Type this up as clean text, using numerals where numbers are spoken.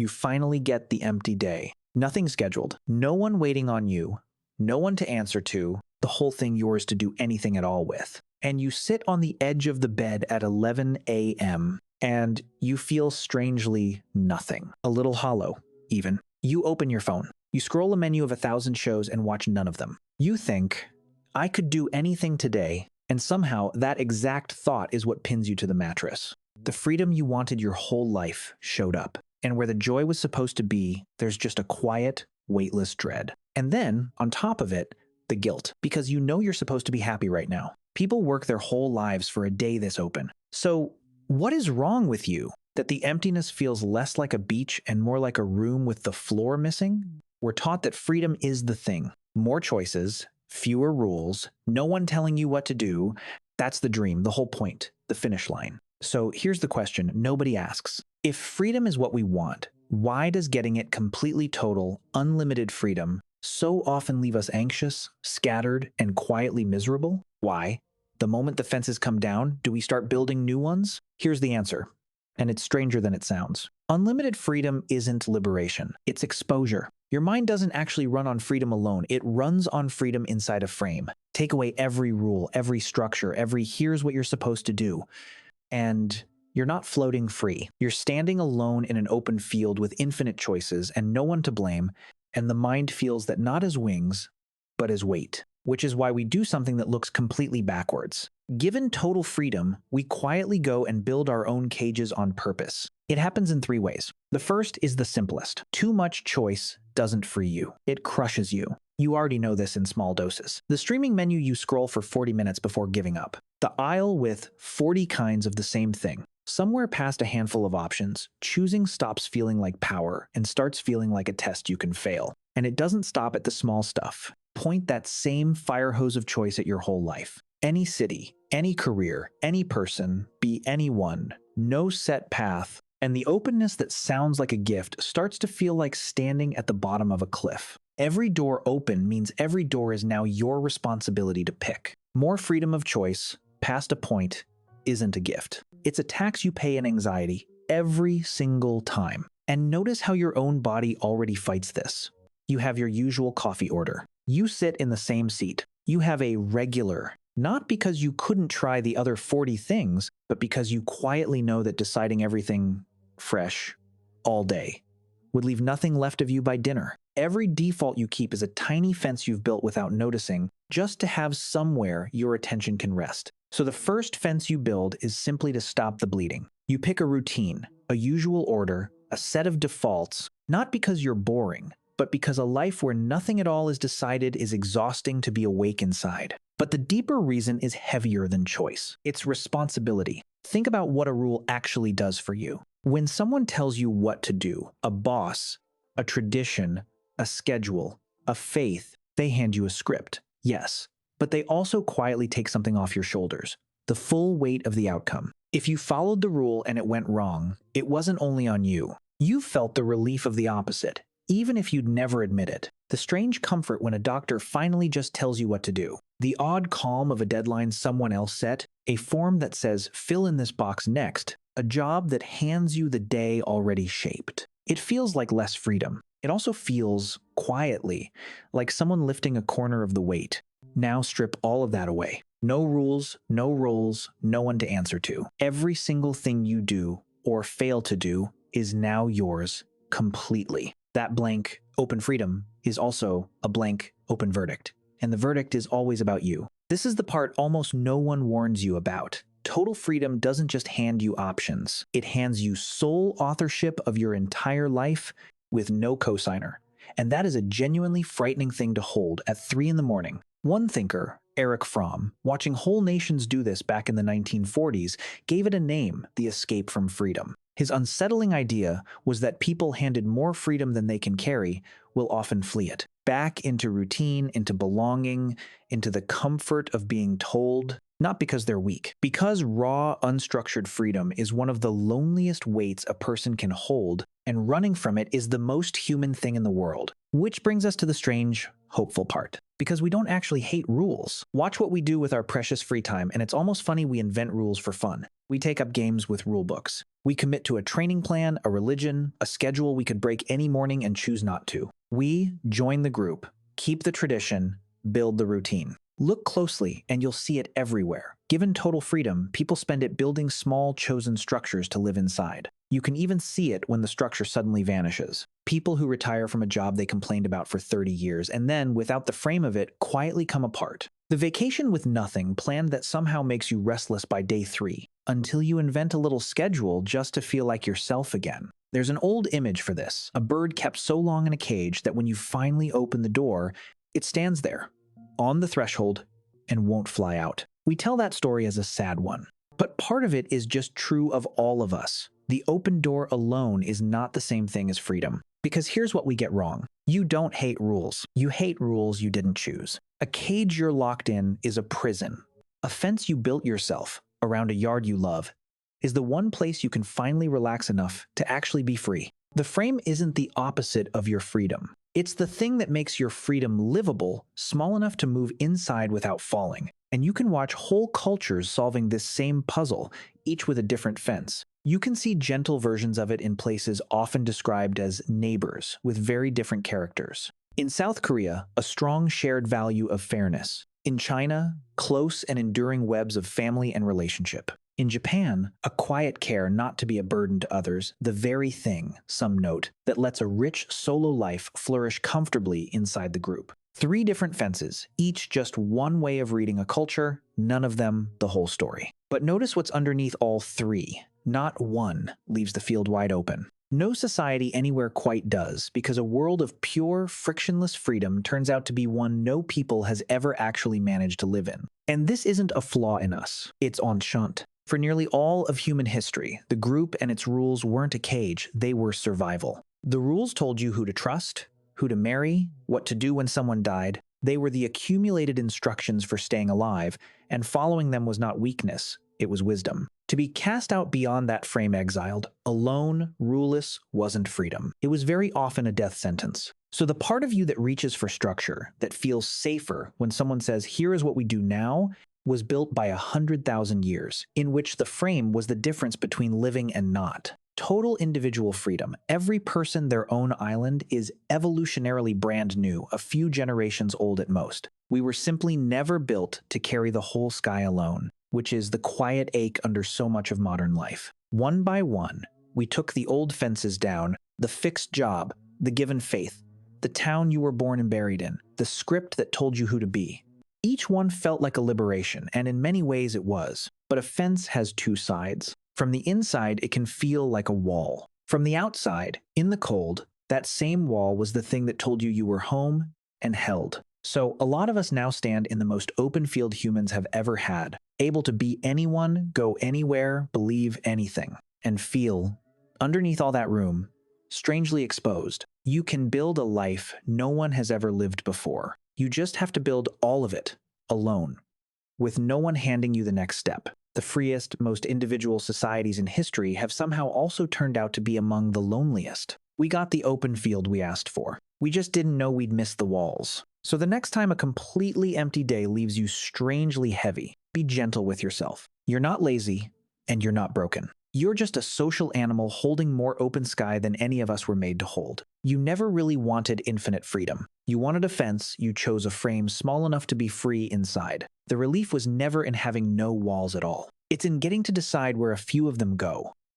You finally get the empty day. Nothing scheduled, no one waiting on you, no one to answer to, the whole thing yours to do anything at all with. And you sit on the edge of the bed at 11 a.m. and you feel strangely nothing. A little hollow, even. You open your phone. You scroll a menu of 1,000 shows and watch none of them. You think, I could do anything today, and somehow that exact thought is what pins you to the mattress. The freedom you wanted your whole life showed up, and where the joy was supposed to be, there's just a quiet, weightless dread. And then, on top of it, the guilt, because you know you're supposed to be happy right now. People work their whole lives for a day this open. So, what is wrong with you that the emptiness feels less like a beach and more like a room with the floor missing? We're taught that freedom is the thing. More choices, fewer rules, no one telling you what to do. That's the dream, the whole point, the finish line. So here's the question nobody asks. If freedom is what we want, why does getting it completely total, unlimited freedom so often leave us anxious, scattered, and quietly miserable? Why? The moment the fences come down, do we start building new ones? Here's the answer, and it's stranger than it sounds. Unlimited freedom isn't liberation, it's exposure. Your mind doesn't actually run on freedom alone, it runs on freedom inside a frame. Take away every rule, every structure, every here's what you're supposed to do, and you're not floating free. You're standing alone in an open field with infinite choices and no one to blame, and the mind feels that not as wings, but as weight. Which is why we do something that looks completely backwards. Given total freedom, we quietly go and build our own cages on purpose. It happens in 3 ways. The first is the simplest. Too much choice doesn't free you. It crushes you. You already know this in small doses. The streaming menu you scroll for 40 minutes before giving up. The aisle with 40 kinds of the same thing. Somewhere past a handful of options, choosing stops feeling like power and starts feeling like a test you can fail. And it doesn't stop at the small stuff. Point that same fire hose of choice at your whole life. Any city, any career, any person, be anyone, no set path, and the openness that sounds like a gift starts to feel like standing at the bottom of a cliff. Every door open means every door is now your responsibility to pick. More freedom of choice, past a point, isn't a gift. It's a tax you pay in anxiety every single time. And notice how your own body already fights this. You have your usual coffee order. You sit in the same seat. You have a regular, not because you couldn't try the other 40 things, but because you quietly know that deciding everything fresh all day would leave nothing left of you by dinner. Every default you keep is a tiny fence you've built without noticing, just to have somewhere your attention can rest. So the first fence you build is simply to stop the bleeding. You pick a routine, a usual order, a set of defaults, not because you're boring, but because a life where nothing at all is decided is exhausting to be awake inside. But the deeper reason is heavier than choice. It's responsibility. Think about what a rule actually does for you. When someone tells you what to do, a boss, a tradition, a schedule, a faith, they hand you a script. Yes, but they also quietly take something off your shoulders, the full weight of the outcome. If you followed the rule and it went wrong, it wasn't only on you. You felt the relief of the opposite, even if you'd never admit it. The strange comfort when a doctor finally just tells you what to do. The odd calm of a deadline someone else set, a form that says, fill in this box next, a job that hands you the day already shaped. It feels like less freedom. It also feels, quietly, like someone lifting a corner of the weight. Now strip all of that away. No rules, no roles, no one to answer to. Every single thing you do, or fail to do, is now yours, completely. That blank, open freedom, is also a blank, open verdict. And the verdict is always about you. This is the part almost no one warns you about. Total freedom doesn't just hand you options. It hands you sole authorship of your entire life with no cosigner. And that is a genuinely frightening thing to hold at 3 in the morning. One thinker, Erich Fromm, watching whole nations do this back in the 1940s, gave it a name, the escape from freedom. His unsettling idea was that people handed more freedom than they can carry will often flee it. Back into routine, into belonging, into the comfort of being told, not because they're weak. Because raw, unstructured freedom is one of the loneliest weights a person can hold, and running from it is the most human thing in the world. Which brings us to the strange, hopeful part. Because we don't actually hate rules. Watch what we do with our precious free time, and it's almost funny we invent rules for fun. We take up games with rule books. We commit to a training plan, a religion, a schedule we could break any morning and choose not to. We join the group, keep the tradition, build the routine. Look closely and you'll see it everywhere. Given total freedom, people spend it building small, chosen structures to live inside. You can even see it when the structure suddenly vanishes. People who retire from a job they complained about for 30 years and then, without the frame of it, quietly come apart. The vacation with nothing planned that somehow makes you restless by day 3, until you invent a little schedule just to feel like yourself again. There's an old image for this, a bird kept so long in a cage that when you finally open the door, it stands there, on the threshold, and won't fly out. We tell that story as a sad one, but part of it is just true of all of us. The open door alone is not the same thing as freedom. Because here's what we get wrong. You don't hate rules. You hate rules you didn't choose. A cage you're locked in is a prison. A fence you built yourself around a yard you love is the one place you can finally relax enough to actually be free. The frame isn't the opposite of your freedom. It's the thing that makes your freedom livable, small enough to move inside without falling. And you can watch whole cultures solving this same puzzle, each with a different fence. You can see gentle versions of it in places often described as neighbors, with very different characters. In South Korea, a strong shared value of fairness. In China, close and enduring webs of family and relationship. In Japan, a quiet care not to be a burden to others, the very thing, some note, that lets a rich solo life flourish comfortably inside the group. 3 different fences, each just one way of reading a culture, none of them the whole story. But notice what's underneath all 3. Not one leaves the field wide open. No society anywhere quite does, because a world of pure, frictionless freedom turns out to be one no people has ever actually managed to live in. And this isn't a flaw in us, it's enchant. For nearly all of human history, the group and its rules weren't a cage, they were survival. The rules told you who to trust, who to marry, what to do when someone died. They were the accumulated instructions for staying alive, and following them was not weakness, it was wisdom. To be cast out beyond that frame exiled, alone, ruleless, wasn't freedom. It was very often a death sentence. So the part of you that reaches for structure, that feels safer when someone says, here is what we do now, was built by 100,000 years, in which the frame was the difference between living and not. Total individual freedom. Every person their own island is evolutionarily brand new, a few generations old at most. We were simply never built to carry the whole sky alone, which is the quiet ache under so much of modern life. One by one, we took the old fences down, the fixed job, the given faith, the town you were born and buried in, the script that told you who to be. Each one felt like a liberation, and in many ways it was. But a fence has 2 sides. From the inside, it can feel like a wall. From the outside, in the cold, that same wall was the thing that told you were home and held. So a lot of us now stand in the most open field humans have ever had, able to be anyone, go anywhere, believe anything, and feel, underneath all that room, strangely exposed. You can build a life no one has ever lived before. You just have to build all of it, alone, with no one handing you the next step. The freest, most individual societies in history have somehow also turned out to be among the loneliest. We got the open field we asked for. We just didn't know we'd miss the walls. So the next time a completely empty day leaves you strangely heavy, be gentle with yourself. You're not lazy, and you're not broken. You're just a social animal holding more open sky than any of us were made to hold. You never really wanted infinite freedom. You wanted a fence, you chose a frame small enough to be free inside. The relief was never in having no walls at all. It's in getting to decide where a few of them go.